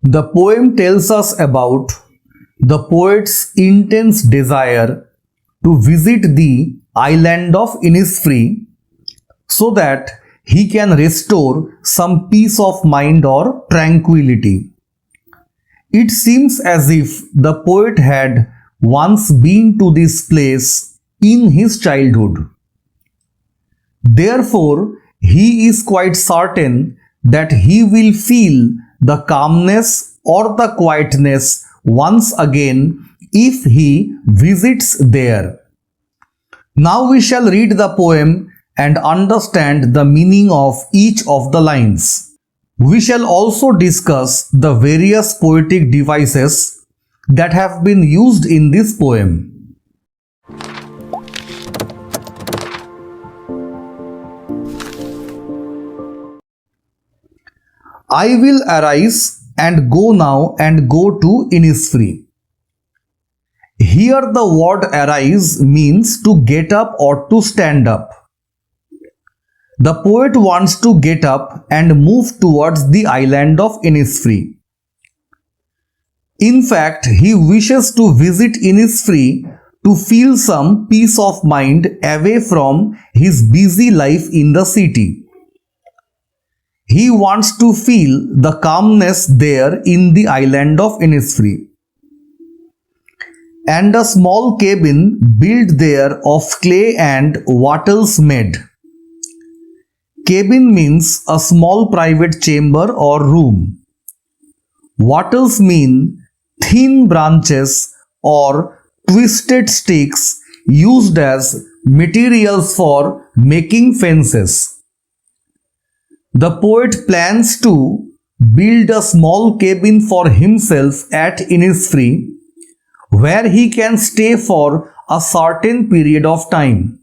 The poem tells us about the poet's intense desire to visit the island of Innisfree so that he can restore some peace of mind or tranquility. It seems as if the poet had once been to this place in his childhood. Therefore, he is quite certain that he will feel the calmness or the quietness once again if he visits there. Now we shall read the poem and understand the meaning of each of the lines. We shall also discuss the various poetic devices that have been used in this poem. I will arise and go now and go to Innisfree. Here the word arise means to get up or to stand up. The poet wants to get up and move towards the island of Innisfree. In fact, he wishes to visit Innisfree to feel some peace of mind away from his busy life in the city. He wants to feel the calmness there in the island of Innisfree. And a small cabin built there of clay and wattles made. Cabin means a small private chamber or room. Wattles mean thin branches or twisted sticks used as materials for making fences. The poet plans to build a small cabin for himself at Innisfree where he can stay for a certain period of time.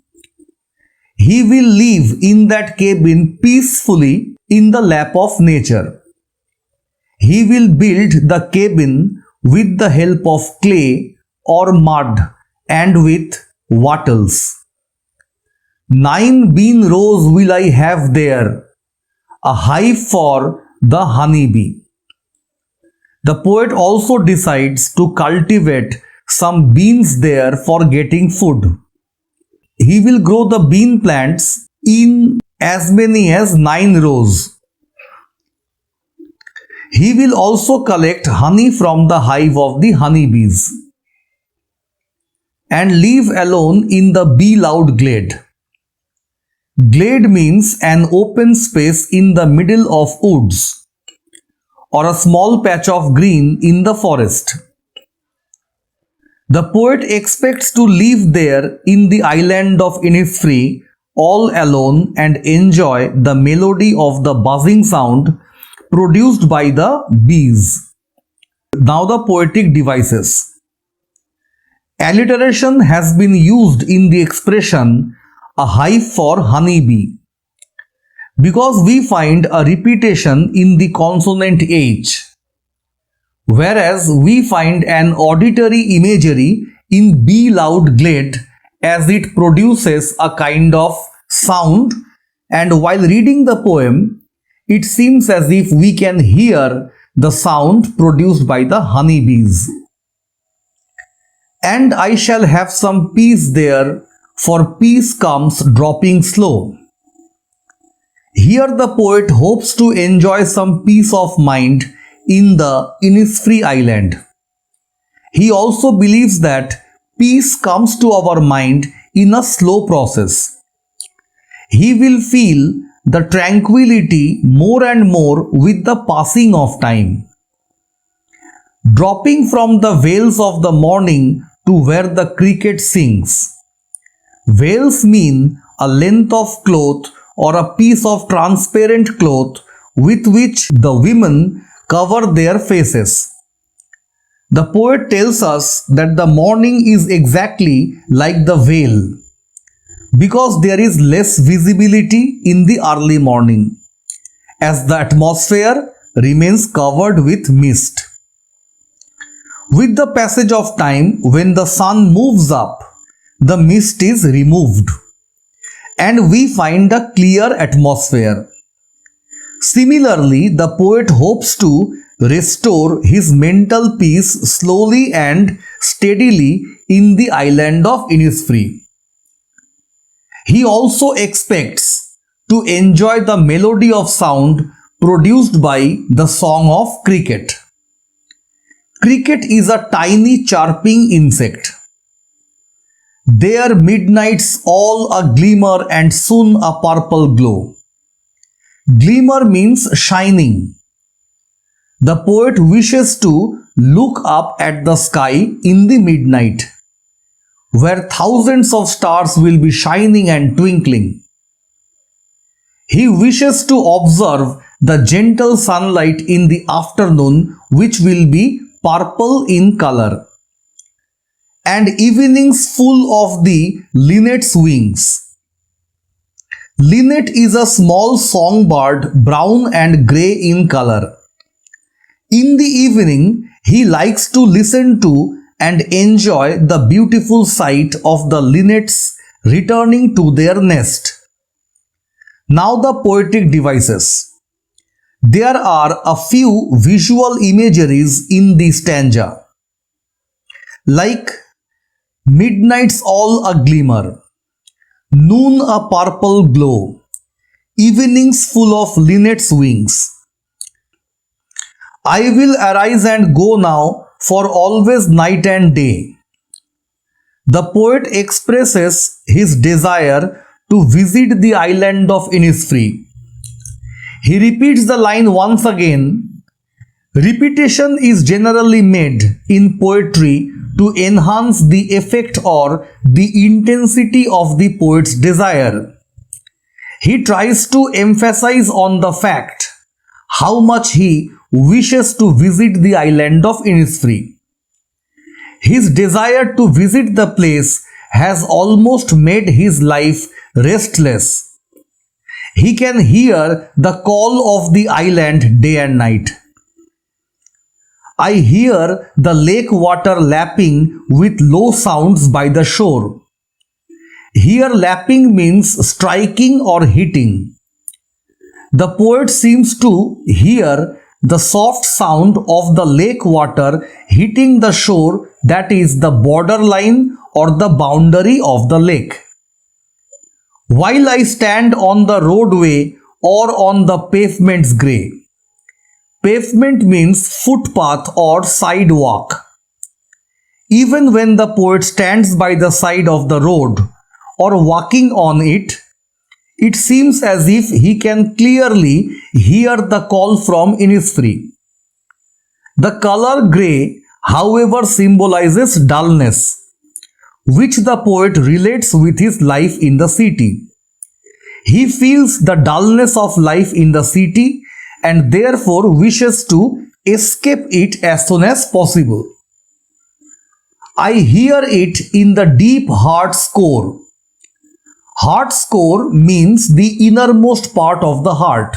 He will live in that cabin peacefully in the lap of nature. He will build the cabin with the help of clay or mud and with wattles. 9 bean rows will I have there, a hive for the honeybee. The poet also decides to cultivate some beans there for getting food. He will grow the bean plants in as many as 9 rows. He will also collect honey from the hive of the honeybees and live alone in the bee-loud glade. Glade means an open space in the middle of woods or a small patch of green in the forest. The poet expects to live there in the island of Innisfree all alone and enjoy the melody of the buzzing sound produced by the bees. Now the poetic devices. Alliteration has been used in the expression a hive for honeybee because we find a repetition in the consonant H, whereas we find an auditory imagery in bee-loud glade as it produces a kind of sound, and while reading the poem, it seems as if we can hear the sound produced by the honeybees. And I shall have some peace there, for peace comes dropping slow. Here the poet hopes to enjoy some peace of mind in the Innisfree island. He also believes that peace comes to our mind in a slow process. He will feel the tranquility more and more with the passing of time. Dropping from the vales of the morning to where the cricket sings. Veils mean a length of cloth or a piece of transparent cloth with which the women cover their faces. The poet tells us that the morning is exactly like the veil because there is less visibility in the early morning as the atmosphere remains covered with mist. With the passage of time, when the sun moves up, the mist is removed and we find a clear atmosphere. Similarly, the poet hopes to restore his mental peace slowly and steadily in the island of Innisfree. He also expects to enjoy the melody of sound produced by the song of cricket. Cricket is a tiny chirping insect. Their midnights all a glimmer and soon a purple glow. Glimmer means shining. The poet wishes to look up at the sky in the midnight, where thousands of stars will be shining and twinkling. He wishes to observe the gentle sunlight in the afternoon, which will be purple in color, and evenings full of the linnet's wings. Linnet is a small songbird, brown and grey in color. In the evening, he likes to listen to and enjoy the beautiful sight of the linnets returning to their nest. Now the poetic devices. There are a few visual imageries in the stanza, like midnight's all a glimmer, noon a purple glow, evenings full of linnet's wings. I will arise and go now for always night and day. The poet expresses his desire to visit the island of Innisfree. He repeats the line once again. Repetition is generally made in poetry to enhance the effect or the intensity of the poet's desire. He tries to emphasize on the fact how much he wishes to visit the island of Innisfree. His desire to visit the place has almost made his life restless. He can hear the call of the island day and night. I hear the lake water lapping with low sounds by the shore. Here lapping means striking or hitting. The poet seems to hear the soft sound of the lake water hitting the shore, that is the borderline or the boundary of the lake. While I stand on the roadway or on the pavement's grey. Pavement means footpath or sidewalk. Even when the poet stands by the side of the road or walking on it, it seems as if he can clearly hear the call from Innisfree. The color grey, however, symbolizes dullness, which the poet relates with his life in the city. He feels the dullness of life in the city and therefore wishes to escape it as soon as possible. I hear it in the deep heart's core. Heart's core means the innermost part of the heart.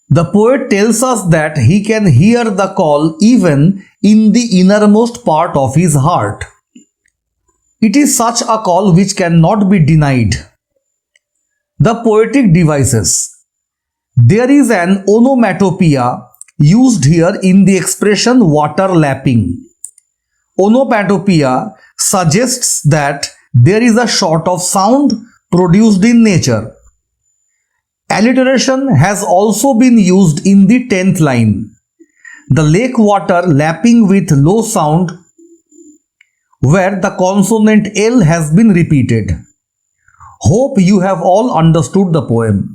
The poet tells us that he can hear the call even in the innermost part of his heart. It is such a call which cannot be denied. The poetic devices. There is an onomatopoeia used here in the expression water lapping. Onomatopoeia suggests that there is a sort of sound produced in nature. Alliteration has also been used in the 10th line. The lake water lapping with low sound, where the consonant L has been repeated. Hope you have all understood the poem.